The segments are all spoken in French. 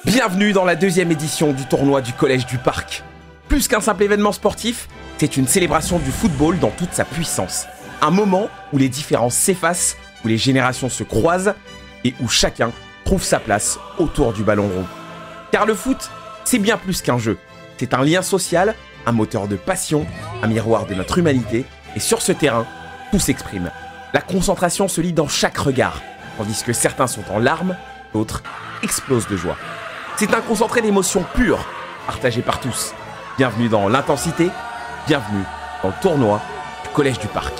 Bienvenue dans la deuxième édition du tournoi du Collège du Parc. Plus qu'un simple événement sportif, c'est une célébration du football dans toute sa puissance. Un moment où les différences s'effacent, où les générations se croisent et où chacun trouve sa place autour du ballon rond. Car le foot, c'est bien plus qu'un jeu. C'est un lien social, un moteur de passion, un miroir de notre humanité. Et sur ce terrain, tout s'exprime. La concentration se lit dans chaque regard, tandis que certains sont en larmes, d'autres explosent de joie. C'est un concentré d'émotions pures, partagé par tous. Bienvenue dans l'intensité, bienvenue dans le tournoi du Collège du Parc.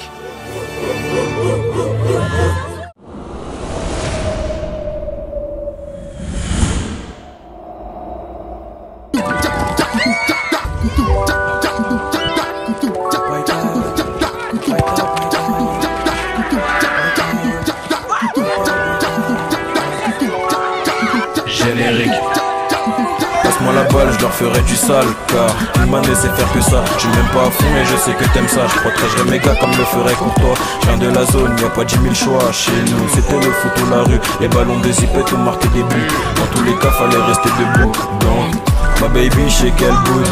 Générique. Passe-moi la balle, je leur ferai du sale. Car une manée sait faire que ça. Je suis même pas à fond et je sais que t'aimes ça. Je protégerai mes gars comme le ferait Courtois. Je viens de la zone, y'a pas 10 000 choix. Chez nous c'était le foot ou la rue. Les ballons des zipettes ont marqué des buts. Dans tous les cas fallait rester debout. Donc ma baby shake elle boule.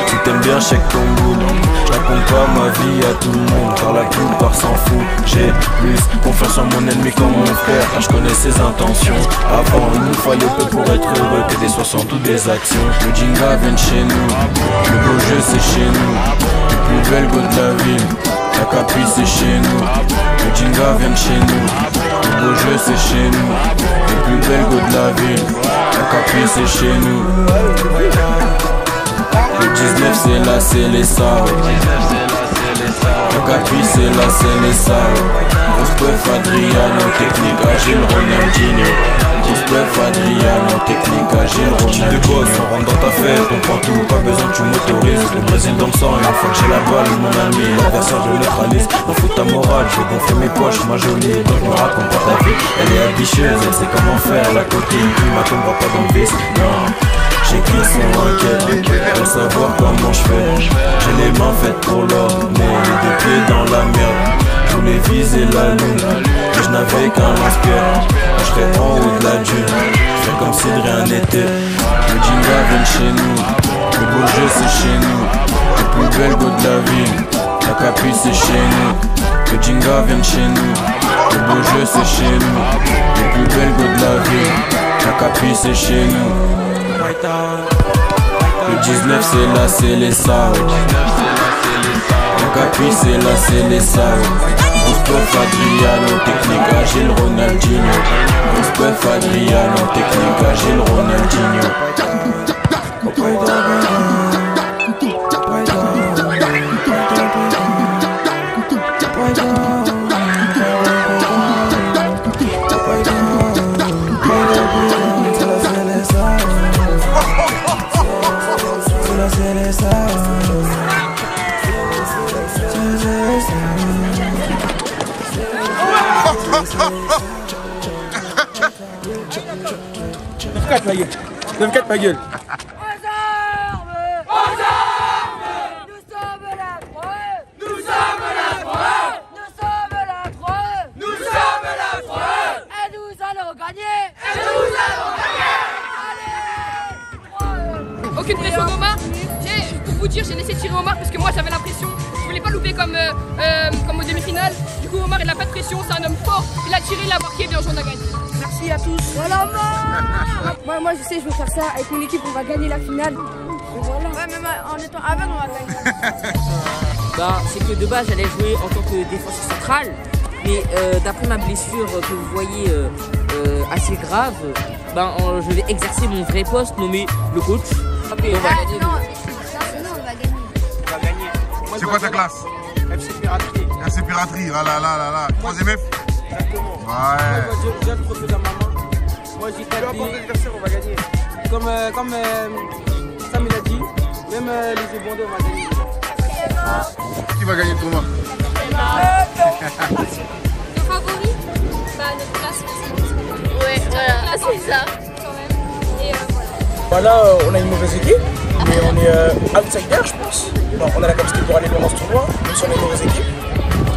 Si t'aimes bien shake ton boule. Je raconte pas ma vie à tout le monde car la plupart s'en fout. J'ai plus confiance en mon ennemi qu'en mon frère car je connais ses intentions. Avant il nous fallait peu pour être heureux que des 60 ou des actions. Le Jinga vient de chez nous, le beau jeu c'est chez nous. Les plus belles go de la ville, la caprice c'est chez nous. Le Jinga vient de chez nous, le beau jeu c'est chez nous. Les plus belles go de la ville, la caprice c'est chez nous. Le 19 c'est là, c'est les salles. Le caprice c'est là, c'est les salles. Grosse Adriano, technique agile, Ronaldinho. Grosse Adriano, technique agile, Ronaldinho. De boss, on rentre dans ta fête, on prend tout, pas besoin que tu m'autorises. Le Brésil dans le sang, et une fois que j'ai la balle, mon ami, l'adversaire je neutralise. On fout ta morale, je vais gonfler mes poches, ma jolie. Donc je me raconte pas ta vie, elle est ambitieuse, elle sait comment faire. La coquille, qui ma tombera pas dans le vice, non. J'ai qui sont inquiets, veulent savoir comment je fais. J'ai les mains faites pour l'or, mais les deux pieds dans la merde. Je voulais viser la lune, mais je n'avais qu'un lance-pierre. Je serais en haut de la dune, je fais comme si de rien n'était. Le Jinga vient de chez nous, le beau jeu c'est chez nous. Les plus belles go de la ville, la caprice c'est chez nous. Le Jinga vient de chez nous, le beau jeu c'est chez nous. Les plus belles go de la ville, la caprice c'est chez nous. Le 19 c'est là, c'est les salles. Le caprice c'est là, c'est les salles. Grosse Adriano, technique agile, Ronaldinho. Grosse Adriano, technique agile, Ronaldinho. Lève-4 ma gueule. Aux armes! Aux armes! Nous sommes la preuve! Nous sommes la preuve! Nous sommes la preuve! Nous sommes la preuve! Et nous allons gagner! Et nous allons gagner! Allez! Aucune pression d'Omar. Pour vous dire, j'ai laissé tirer Omar parce que moi j'avais la pression. Je voulais pas louper comme au demi-finale. Du coup Omar il a pas de pression, c'est un homme fort. Il a tiré, il a marqué, bien joué, on a gagné. Merci à tous! Voilà, Moi je sais, je vais faire ça avec mon équipe, on va gagner la finale. voilà! Ouais, mais en étant aveugle, on va gagner! C'est que de base j'allais jouer en tant que défenseur central, mais d'après ma blessure que vous voyez assez grave, je vais exercer mon vrai poste nommé le coach. Et on va gagner. Non, on va gagner! On va gagner. C'est quoi ta classe? FC Piraterie. FC Piraterie, là. 3ème F? Exactement. Ouais. J'ai le trophée dans ma main. Moi j'ai pas dit. L'adversaire, on va gagner. Comme Sam il a dit, même les ébondés, on va gagner. Qui va gagner le tournoi? Nos favoris, notre classe. Ouais, voilà, c'est ça! Quand même. Et voilà. Voilà, on a une mauvaise équipe, mais on est outsider, je pense. Bon, on a la capacité pour aller loin dans ce tournoi, même si on est une mauvaise équipe.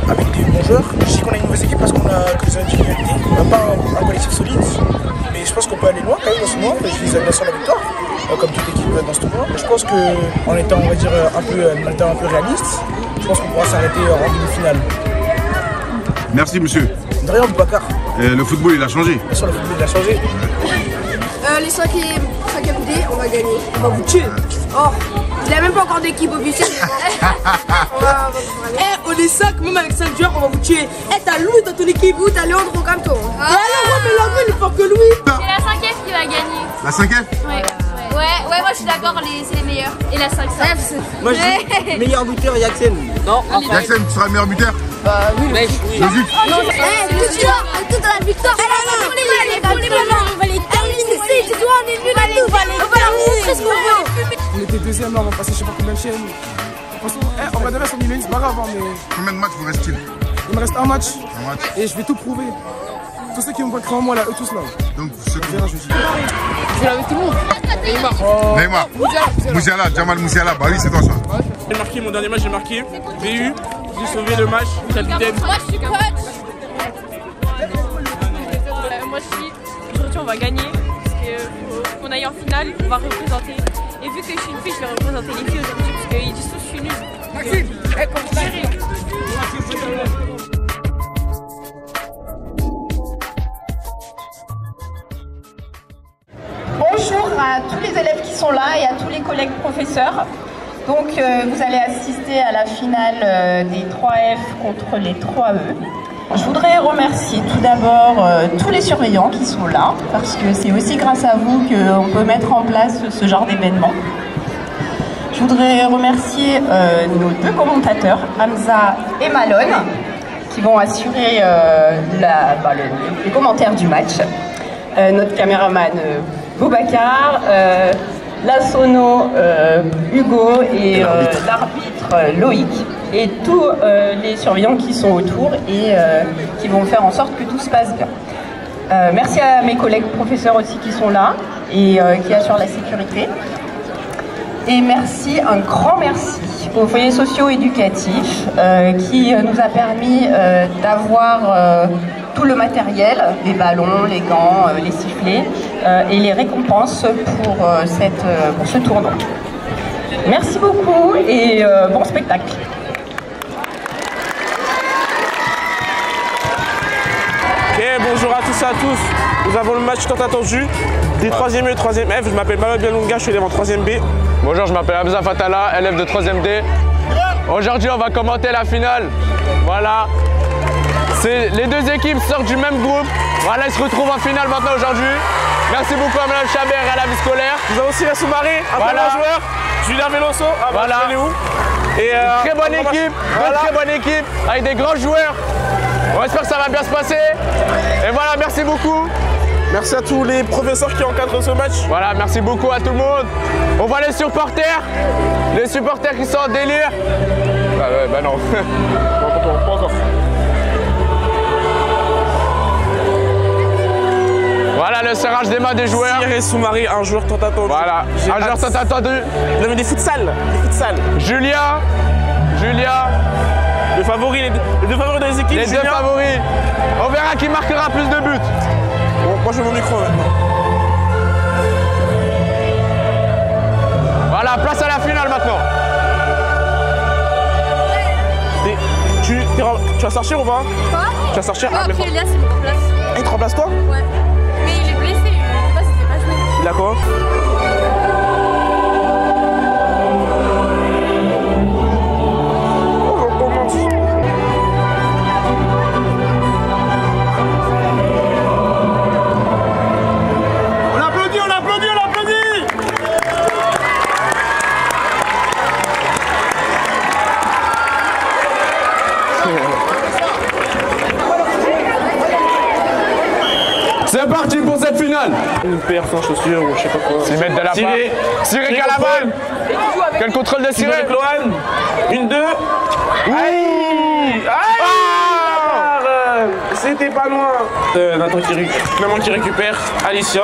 avec des bons joueurs. Je dis qu'on a une mauvaise équipe parce qu'on a que des individualités. On n'a pas un collectif solide. Mais je pense qu'on peut aller loin quand même dans ce tournoi. Je vise bien sûr la victoire, comme toute équipe dans ce tournoi. Je pense qu'en étant, on va dire, un peu réaliste, je pense qu'on pourra s'arrêter en demi-finale. Merci monsieur. De rien, Boubacar. Le football il a changé. Bien sûr, le football il a changé. Les 5e D, on va gagner. On va vous tuer. Oh, il a même pas encore d'équipe officielle. On est 5, même avec 5 joueurs, on va vous tuer. T'as Louis dans ton équipe. Où t'as Léandro comme toi. Mais Léandro il est fort que Louis. C'est la 5e qui va gagner. La 5e? Ouais, moi je suis d'accord, c'est les meilleurs. Et la 5 Moi je dis meilleur buteur, Yaxen. Non, Yaxen, tu seras le meilleur buteur? bah oui, Logique. Toute la victoire. On va les terminer. C'est toi, on est venus là. On va leur montrer ce qu'on veut. On était deuxième là, on va passer je sais pas combien de chaînes. En vrai de vrai, on est c'est pas grave, hein, mais Combien de matchs vous reste-t-il? il me reste un match. Un match. Et je vais tout prouver. Tous ceux qui me voient en moi là, eux tous là. Donc ceux qui... Je dis. je suis avec tout le monde. Neymar. Moussiala, Jamal Moussiala. Bah oui, c'est toi ça. J'ai marqué mon dernier match, j'ai marqué. BU, j'ai sauvé le match, capitaine. Moi je suis coach. Moi je suis. Aujourd'hui on va gagner. Parce qu'on aille en finale, on va représenter. Et vu que je suis une fille, je vais représenter les filles aujourd'hui. Parce qu'ils disent tous que je suis nulle. Bonjour à tous les élèves qui sont là et à tous les collègues professeurs. Donc vous allez assister à la finale des 3F contre les 3E. Je voudrais remercier tout d'abord tous les surveillants qui sont là, parce que c'est aussi grâce à vous qu'on peut mettre en place ce genre d'événement. Je voudrais remercier nos deux commentateurs, Hamza et Malone, qui vont assurer les commentaires du match. Notre caméraman Boubacar, la sono Hugo et l'arbitre Loïc. Et tous les surveillants qui sont autour et qui vont faire en sorte que tout se passe bien. Merci à mes collègues professeurs aussi qui sont là et qui assurent la sécurité. Et merci, un grand merci aux foyers sociaux éducatifs qui nous a permis d'avoir tout le matériel, les ballons, les gants, les sifflets et les récompenses pour ce tournoi. Merci beaucoup et bon spectacle. Bonjour à tous et à tous. Nous avons le match tant attendu des 3e et 3e F. Je m'appelle Manuel Bialunga, je suis élève en 3e B. Bonjour, je m'appelle Hamza Fatala, élève de 3e D. Aujourd'hui, on va commenter la finale. Voilà. Les deux équipes sortent du même groupe. Voilà, ils se retrouvent en finale maintenant aujourd'hui. Merci beaucoup à Mme Chabert et à la vie scolaire. Nous avons aussi la Soumaré, un très bon joueur, Julien Veloso. Voilà. Et très bonne équipe, très bonne équipe, avec des grands joueurs. On espère que ça va bien se passer. Et voilà, merci beaucoup. Merci à tous les professeurs qui encadrent ce match. Voilà, merci beaucoup à tout le monde. On voit les supporters qui sont en délire. Bah non. Pas encore. Voilà le serrage des mains des joueurs. Thierry Soumaré, un joueur tant attendu. Voilà, un joueur tant attendu. Vous avez des futsal. Julia. Les deux favoris des équipes. Les deux favoris. On verra qui marquera plus de buts. Bon, moi je veux mon micro maintenant. Voilà, place à la finale maintenant. Tu vas sortir ou pas? Quoi? Tu vas sortir? Non, après Elias il me remplace. Il te remplace toi? Ouais. Mais il est blessé, il ne fait pas jouer. Il a quoi? C'est parti pour cette finale. Une paire sans chaussures ou je sais pas quoi. C'est mettre de la Ciré qui a la balle. Quel contrôle de Ciré? Avec Lohan. Une, deux. Aïe. C'était pas loin. Nathan Clément qui récupère. Alicia.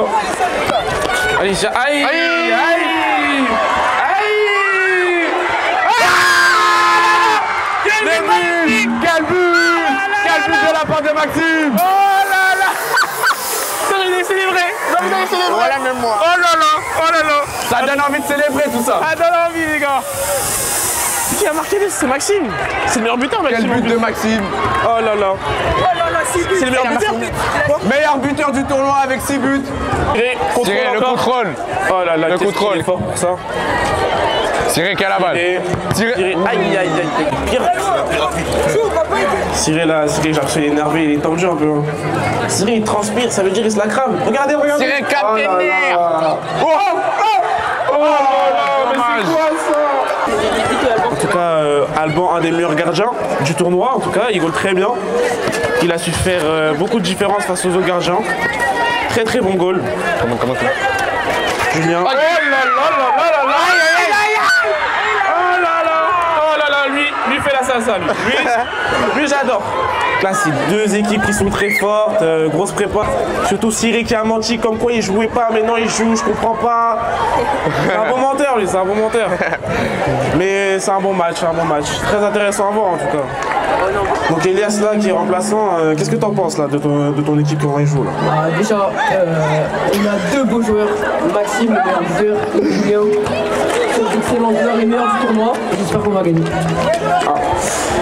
Aïe. Quel but! la part de Maxime. Oh là là. Il est célébré. Voilà, même moi. Oh là là. Oh là là. Ça donne envie de célébrer tout ça. Ça donne envie, les gars. Qui a marqué? C'est Maxime. C'est le meilleur buteur, Maxime. Quel but de Maxime. Oh là là. C'est le meilleur buteur. Meilleur buteur du tournoi avec 6 buts. Tiré, le contrôle. Oh là là, le contrôle. Il est fort pour ça. Tiré qu'à la balle. Tiré. Aïe, aïe, aïe. Pire. Cyril là, Cyril, j'ai l'impression qu'il est énervé, il est tendu un peu. Cyril il transpire, ça veut dire qu'il se la crame. Regardez, regardez. Cyril capte les nerfs. Oh là, mais c'est quoi ça? En tout cas, Alban, un des meilleurs gardiens du tournoi, en tout cas, il goal très bien. Il a su faire beaucoup de différence face aux autres gardiens. Très très bon goal. Comment ça? Julien. Oh là là là là là là. Lui fait la salsa, lui j'adore. Là, c'est deux équipes qui sont très fortes, grosse prépa. Surtout Cyril qui a menti comme quoi il jouait pas, mais non il joue, je comprends pas. C'est un bon menteur, lui, c'est un bon menteur. Mais c'est un bon match, Très intéressant à voir en tout cas. Donc Elias là qui est remplaçant, qu'est-ce que tu en penses là de ton équipe comment il joue là? Déjà, on a deux beaux joueurs, Maxime le meilleur buteur et Julien. C'est d'excellents joueurs et meilleurs du tournoi. J'espère qu'on va gagner.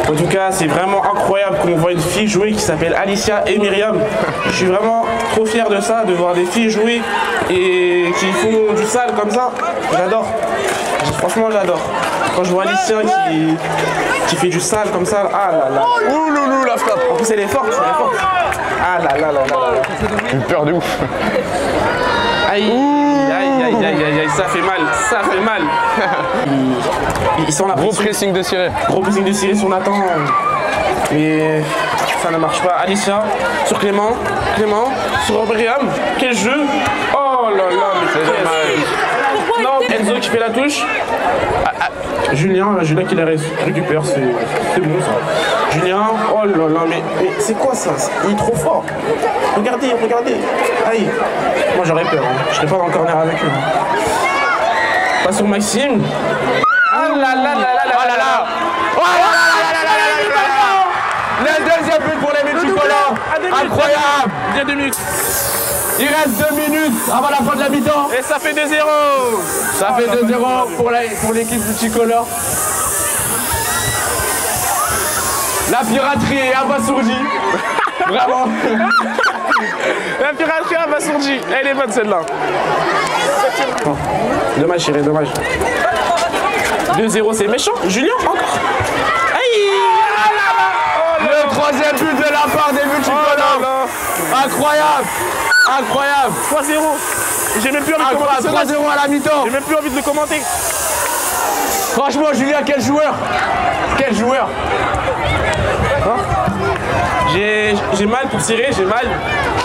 En tout cas, c'est vraiment incroyable qu'on voit une fille jouer qui s'appelle Alicia et Myriam. Je suis vraiment trop fier de ça, de voir des filles jouer et qui font du sale comme ça. J'adore. Franchement, j'adore. Quand je vois Alicia qui fait du sale comme ça, ah là là. Ouh loulou, la frappe. En plus, elle est forte, Ah là là là là là. Une peur de ouf. Aïe, aïe, aïe, aïe, aïe, ça fait mal. Ils sont là. Gros pressing de Cyril. Gros pressing de Cyril sur Nathan. Mais ça ne marche pas. Alicia sur Clément sur Myriam. Quel jeu. Oh là là, mais c'est dommage. Non, Enzo qui fait la touche. Julien qui la récupère, c'est bon ça. Julien, oh là là, mais c'est quoi ça? Il est trop fort. Regardez. Aïe. Moi j'aurais peur, je serais pas dans le corner avec eux. Pas sur Maxime. Ah là là là là là là là. Oh là là là là là. Le deuxième but pour les multicolores. Incroyable. Il y a 2 minutes. Il reste 2 minutes avant la fin de la mi-temps. Et ça fait 2-0. Ça fait 2-0 pour l'équipe multicolore. La piraterie est abasourdie. Vraiment. La piraterie abasourdie. Elle est bonne celle-là. Oh. Dommage chérie, dommage. 2-0 c'est méchant. Julien encore. Aïe. Le troisième but de la part des multicolores. Incroyable. 3-0. J'ai même plus envie de commenter. 3-0 à la mi-temps. J'ai même plus envie de le commenter. Franchement, Julien, quel joueur. Hein? J'ai mal pour Cyril, j'ai mal.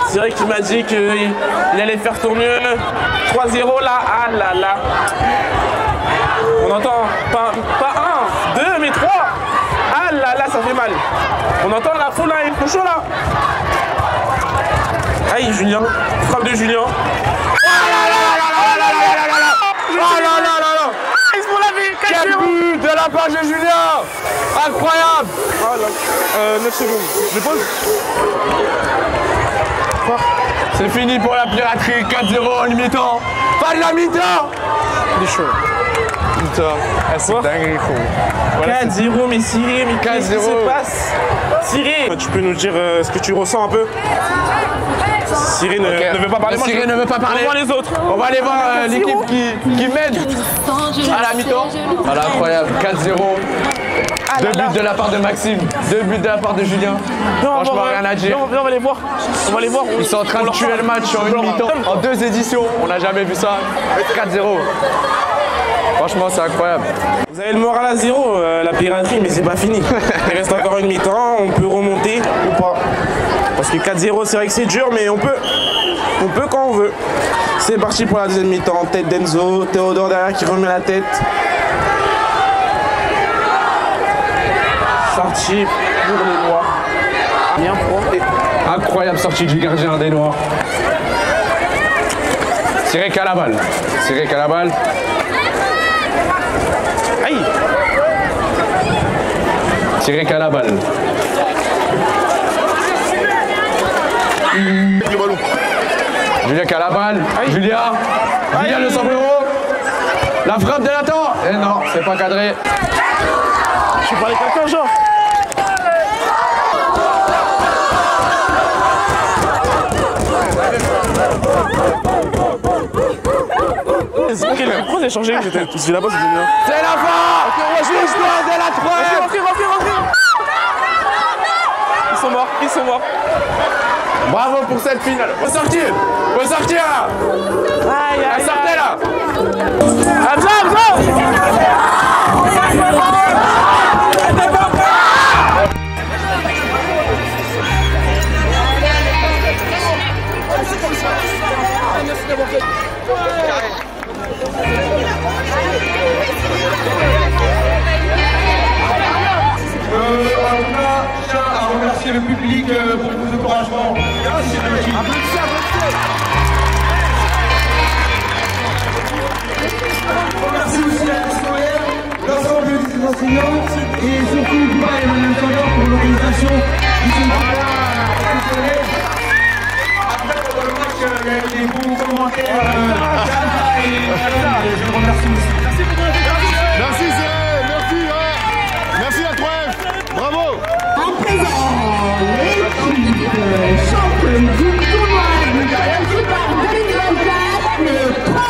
C'est vrai qu'il m'a dit qu'il allait faire ton mieux. 3-0 là, ah là là. On entend pas 1, 2, mais 3. Ah là là, ça fait mal. On entend la foule là, il faut chaud là. Aïe, Julien. Frappe de Julien. Oh là là là là là là là là là. Oh là là là là. Ils se font laver. Quel but de la part de Julien. Incroyable. Oh là. 9 secondes. Je pose. C'est fini pour la piraterie. 4-0 en mi-temps. Fin de la mi-temps. Il est chaud. Putain, c'est dingue. 4-0, mais Cyril, mais qu'est-ce qui se passe? Cyril, tu peux nous dire ce que tu ressens un peu? Cyril ne veut pas parler. Cyril ne veut pas parler. On va voir les autres. On va aller voir l'équipe qui mène à la mi-temps. Voilà, incroyable. 4-0. 2 buts de la part de Maxime, 2 buts de la part de Julien. Franchement, rien à dire. On va les voir. Ils sont en train de tuer le match en une mi-temps. En 2 éditions, on n'a jamais vu ça. 4-0. Franchement, c'est incroyable. Vous avez le moral à 0, la piraterie, mais c'est pas fini. Il reste encore une mi-temps, on peut remonter ou pas. Parce que 4-0, c'est vrai que c'est dur, mais on peut quand on veut. C'est parti pour la deuxième mi-temps. Tête d'Enzo, Théodore derrière qui remet la tête. Sortie pour les Noirs. Bien propre. Incroyable sortie du gardien des Noirs. Cyril à la balle. Aïe. Cyril à la balle. Julien qui a la balle. Julien le sombrero. La frappe de Nathan. Et non, c'est pas cadré. Je suis pas avec quelqu'un, genre. Pourquoi t'as changé? J'étais là-bas, c'était bien. C'est la fin. L'histoire de la 3e. Rentrez. Ils sont morts. Bravo pour cette finale. Faut sortir là. Sortez là. Je tiens à remercier le public pour vos encouragements. Merci aussi à l'historien, l'ensemble des enseignants et surtout moi et Madame Sandor pour l'organisation du séminaire. Après, pendant le match, il y a eu des bons commentaires. Je vous remercie aussi. Merci Zé, merci à 3F, bravo. En présent, l'équipe championne du tournoi de Super 2024, le 3.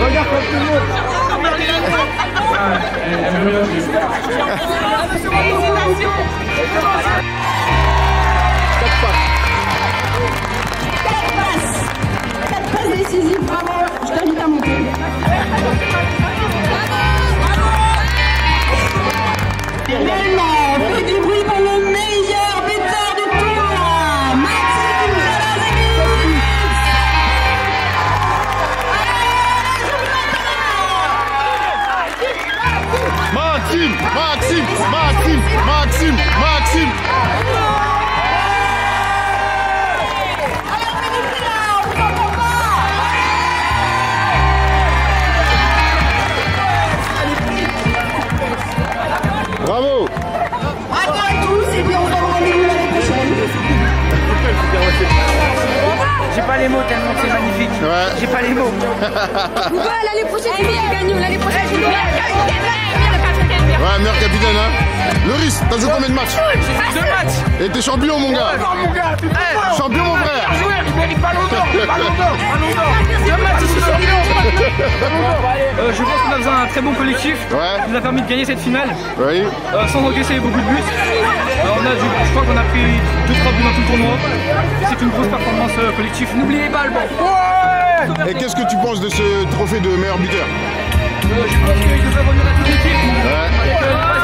Regarde comme tout le monde. Quatre passes décisives, bravo, je t'invite à monter. Maintenant, faites du bruit pour le meilleur buteur du tournoi, Maxime Jalazagui. Maxime. Bravo. Bravo à tous et puis on se revoit l'année prochaine. J'ai pas les mots tellement c'est magnifique. Ouais. J'ai pas les mots. L'année prochaine, c'est gagnant. L'année prochaine, c'est Ouais, meilleur capitaine, hein. Loris, t'as joué combien de matchs? 2 matchs. Et t'es champion, mon gars. Non, mon gars, champion, mon frère. Il mérite pas d'or. 2 matchs, je suis champion. Je pense qu'on a besoin d'un très bon collectif. Ouais. Qui nous a permis de gagner cette finale. Oui. Sans encaisser beaucoup de buts. Je crois qu'on a pris 2-3 buts dans tout le tournoi. C'est une grosse performance collective. N'oubliez pas le bon. Et qu'est-ce que tu penses de ce trophée de meilleur buteur? Je pense qu'il devrait revenir à toute l'équipe. Ouais.